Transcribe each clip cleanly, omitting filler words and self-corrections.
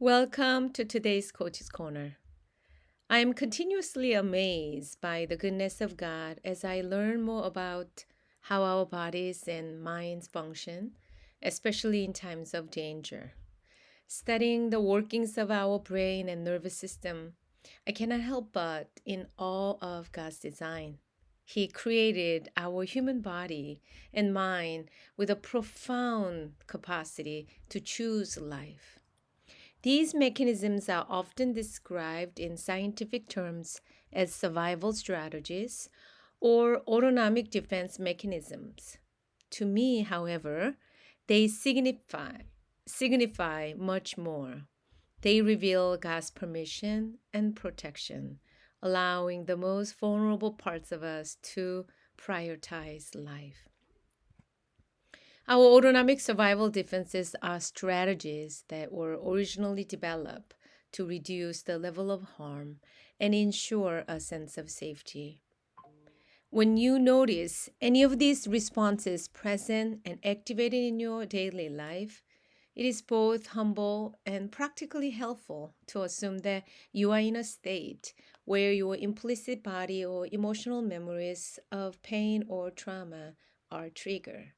Welcome to today's Coach's Corner. I am continuously amazed by the goodness of God as I learn more about how our bodies and minds function, especially in times of danger. Studying the workings of our brain and nervous system, I cannot help but in awe of God's design. He created our human body and mind with a profound capacity to choose life. These mechanisms are often described in scientific terms as survival strategies or autonomic defense mechanisms. To me, however, they signify much more. They reveal God's permission and protection, allowing the most vulnerable parts of us to prioritize life. Our autonomic survival defenses are strategies that were originally developed to reduce the level of harm and ensure a sense of safety. When you notice any of these responses present and activated in your daily life, it is both humble and practically helpful to assume that you are in a state where your implicit body or emotional memories of pain or trauma are triggered.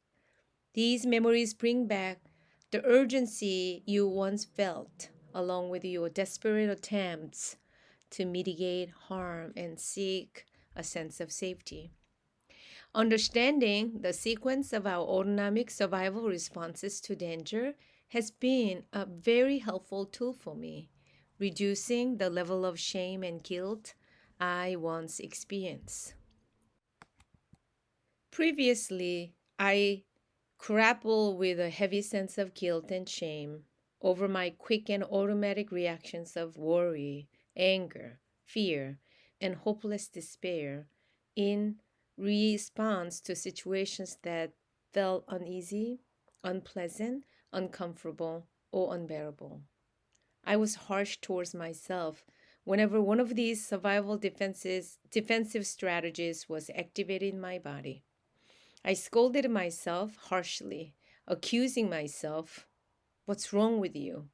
These memories bring back the urgency you once felt, along with your desperate attempts to mitigate harm and seek a sense of safety. Understanding the sequence of our autonomic survival responses to danger has been a very helpful tool for me, reducing the level of shame and guilt I once experienced. Previously, I grapple with a heavy sense of guilt and shame over my quick and automatic reactions of worry, anger, fear, and hopeless despair in response to situations that felt uneasy, unpleasant, uncomfortable, or unbearable. I was harsh towards myself whenever one of these defensive strategies was activated in my body. I scolded myself harshly, accusing myself, "What's wrong with you?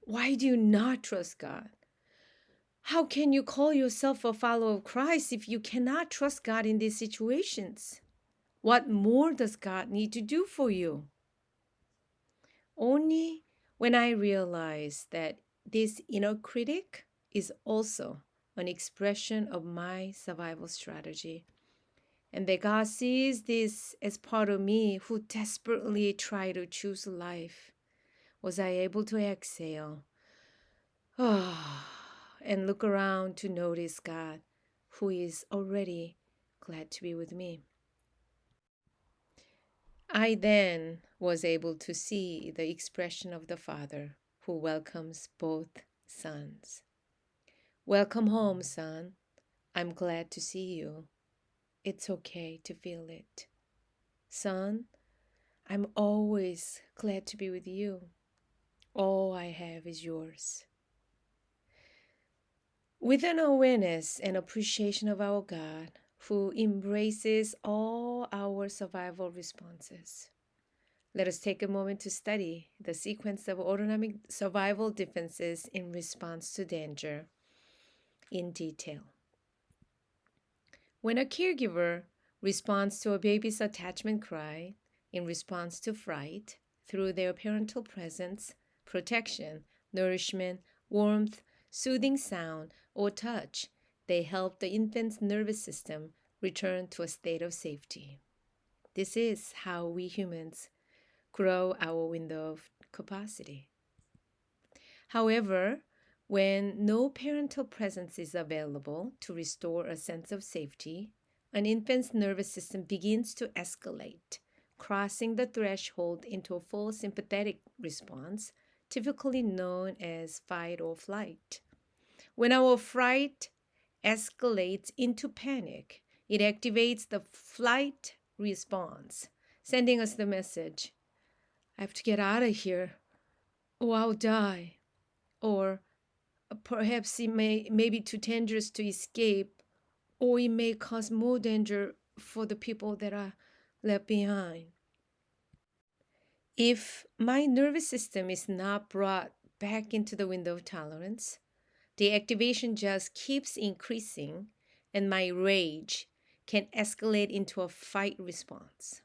Why do you not trust God? How can you call yourself a follower of Christ if you cannot trust God in these situations? What more does God need to do for you?" Only when I realized that this inner critic is also an expression of my survival strategy, and that God sees this as part of me who desperately try to choose life, was I able to exhale and look around to notice God, who is already glad to be with me. I then was able to see the expression of the Father who welcomes both sons. "Welcome home, son. I'm glad to see you. It's okay to feel it. Son, I'm always glad to be with you. All I have is yours." With an awareness and appreciation of our God, who embraces all our survival responses, let us take a moment to study the sequence of autonomic survival defenses in response to danger in detail. When a caregiver responds to a baby's attachment cry in response to fright through their parental presence, protection, nourishment, warmth, soothing sound, or touch, they help the infant's nervous system return to a state of safety. This is how we humans grow our window of capacity. However, when no parental presence is available to restore a sense of safety, an infant's nervous system begins to escalate, crossing the threshold into a full sympathetic response, typically known as fight or flight. When our fright escalates into panic, it activates the flight response, sending us the message, "I have to get out of here or I'll die." Or perhaps it may be too dangerous to escape, or it may cause more danger for the people that are left behind. If my nervous system is not brought back into the window of tolerance, the activation just keeps increasing, and my rage can escalate into a fight response.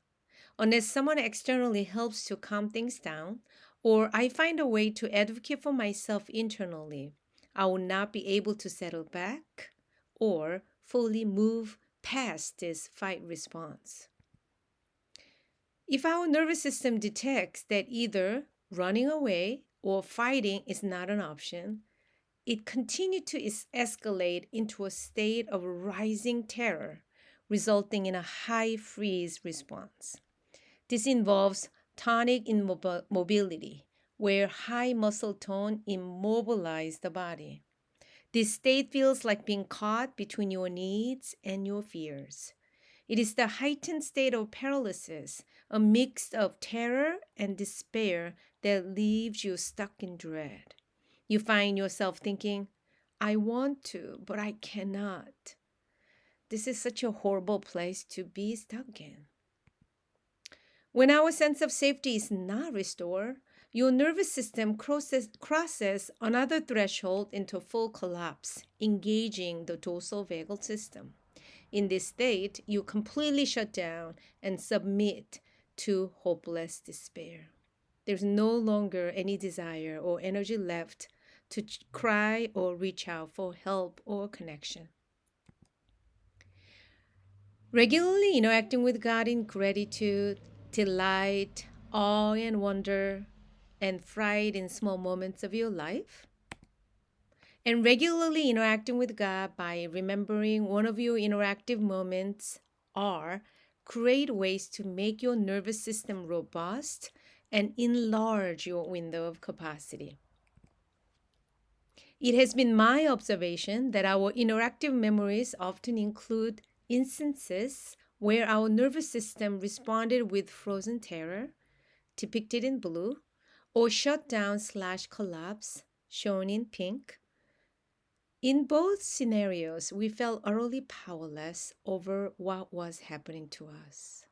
Unless someone externally helps to calm things down, or I find a way to advocate for myself internally, I will not be able to settle back or fully move past this fight response. If our nervous system detects that either running away or fighting is not an option, it continued to escalate into a state of rising terror, resulting in a high freeze response. This involves tonic immobility, where high muscle tone immobilizes the body. This state feels like being caught between your needs and your fears. It is the heightened state of paralysis, a mix of terror and despair that leaves you stuck in dread. You find yourself thinking, I want to, but I cannot. This is such a horrible place to be stuck in. When our sense of safety is not restored, your nervous system crosses another threshold into full collapse, engaging the dorsal vagal system. In this state, you completely shut down and submit to hopeless despair. There's no longer any desire or energy left to cry or reach out for help or connection. Regularly interacting with God in gratitude, delight, awe, and wonder, and fright in small moments of your life. And regularly interacting with God by remembering one of your interactive moments are great ways to make your nervous system robust and enlarge your window of capacity. It has been my observation that our interactive memories often include instances where our nervous system responded with frozen terror, depicted in blue, or shut down / collapse, shown in pink. In both scenarios, we felt utterly powerless over what was happening to us.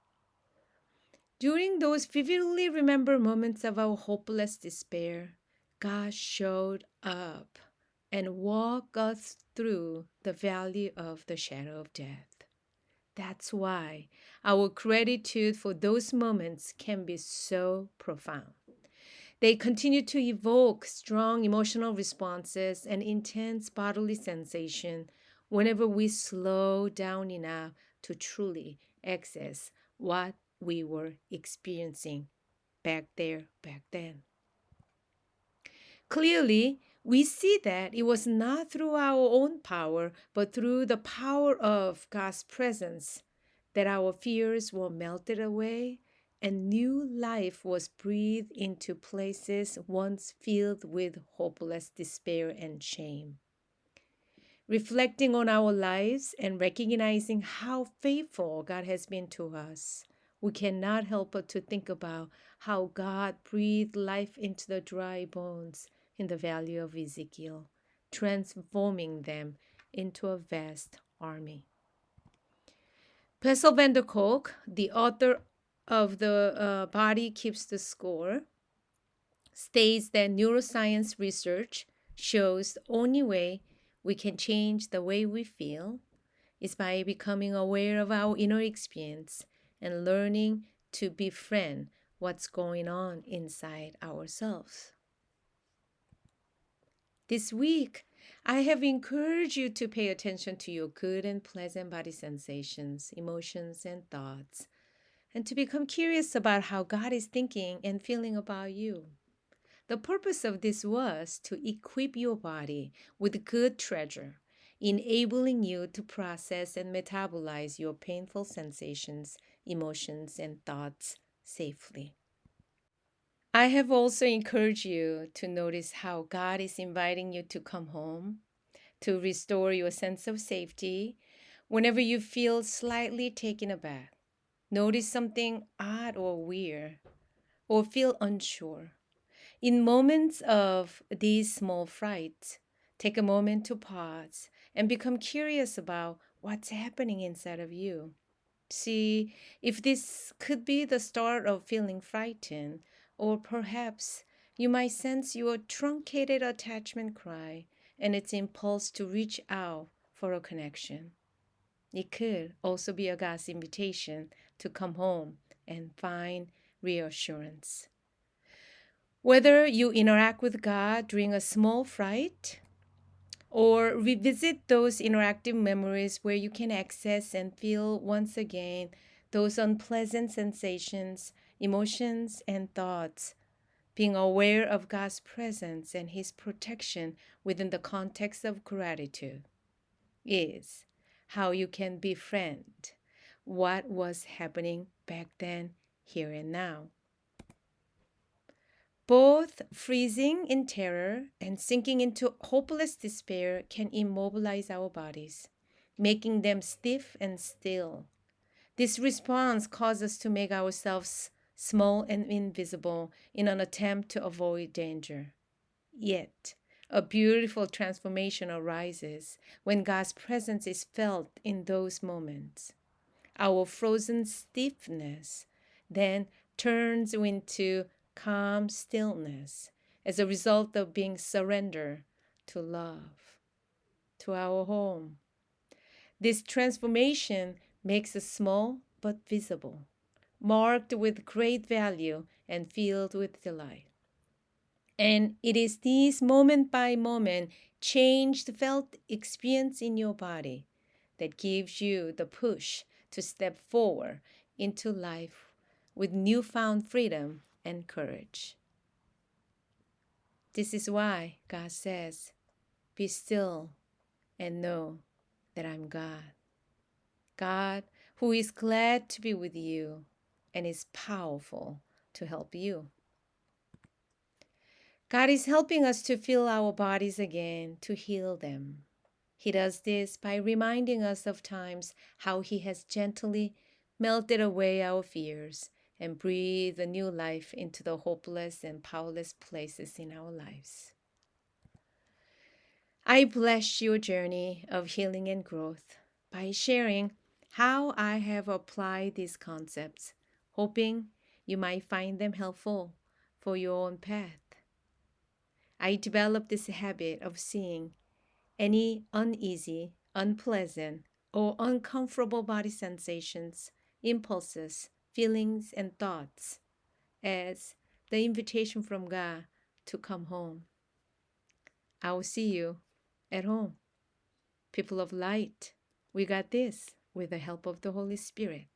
During those vividly remembered moments of our hopeless despair, God showed up and walked us through the valley of the shadow of death. That's why our gratitude for those moments can be so profound. They continue to evoke strong emotional responses and intense bodily sensation whenever we slow down enough to truly access what we were experiencing back then. Clearly, we see that it was not through our own power, but through the power of God's presence that our fears were melted away and new life was breathed into places once filled with hopeless despair and shame. Reflecting on our lives and recognizing how faithful God has been to us, we cannot help but to think about how God breathed life into the dry bones in the valley of Ezekiel, transforming them into a vast army. Bessel van der Kolk, the author of The Body Keeps the Score, states that neuroscience research shows the only way we can change the way we feel is by becoming aware of our inner experience and learning to befriend what's going on inside ourselves. This week, I have encouraged you to pay attention to your good and pleasant body sensations, emotions, and thoughts, and to become curious about how God is thinking and feeling about you. The purpose of this was to equip your body with good treasure, enabling you to process and metabolize your painful sensations, emotions, and thoughts safely. I have also encouraged you to notice how God is inviting you to come home, to restore your sense of safety whenever you feel slightly taken aback. Notice something odd or weird, or feel unsure. In moments of these small frights, take a moment to pause and become curious about what's happening inside of you. See if this could be the start of feeling frightened, or perhaps You might sense your truncated attachment cry and its impulse to reach out for a connection. It could also be a God's invitation to come home and find reassurance. Whether you interact with God during a small fright or revisit those interactive memories where you can access and feel once again those unpleasant sensations, emotions, and thoughts, being aware of God's presence and His protection within the context of gratitude is how you can befriend what was happening back then, here and now. Both freezing in terror and sinking into hopeless despair can immobilize our bodies, making them stiff and still. This response causes us to make ourselves small and invisible in an attempt to avoid danger. Yet, a beautiful transformation arises when God's presence is felt in those moments. Our frozen stiffness then turns into calm stillness as a result of being surrendered to love, to our home. This transformation makes us small but visible, marked with great value and filled with delight. And it is this moment by moment changed felt experience in your body that gives you the push to step forward into life with newfound freedom and courage. This is why God says, "Be still and know that I'm God." God, who is glad to be with you and is powerful to help you. God is helping us to feel our bodies again, to heal them. He does this by reminding us of times how He has gently melted away our fears and breathed a new life into the hopeless and powerless places in our lives. I bless your journey of healing and growth by sharing how I have applied these concepts, hoping you might find them helpful for your own path. I developed this habit of seeing any uneasy, unpleasant, or uncomfortable body sensations, impulses, feelings, and thoughts as the invitation from God to come home. I will see you at home. People of light, we got this with the help of the Holy Spirit.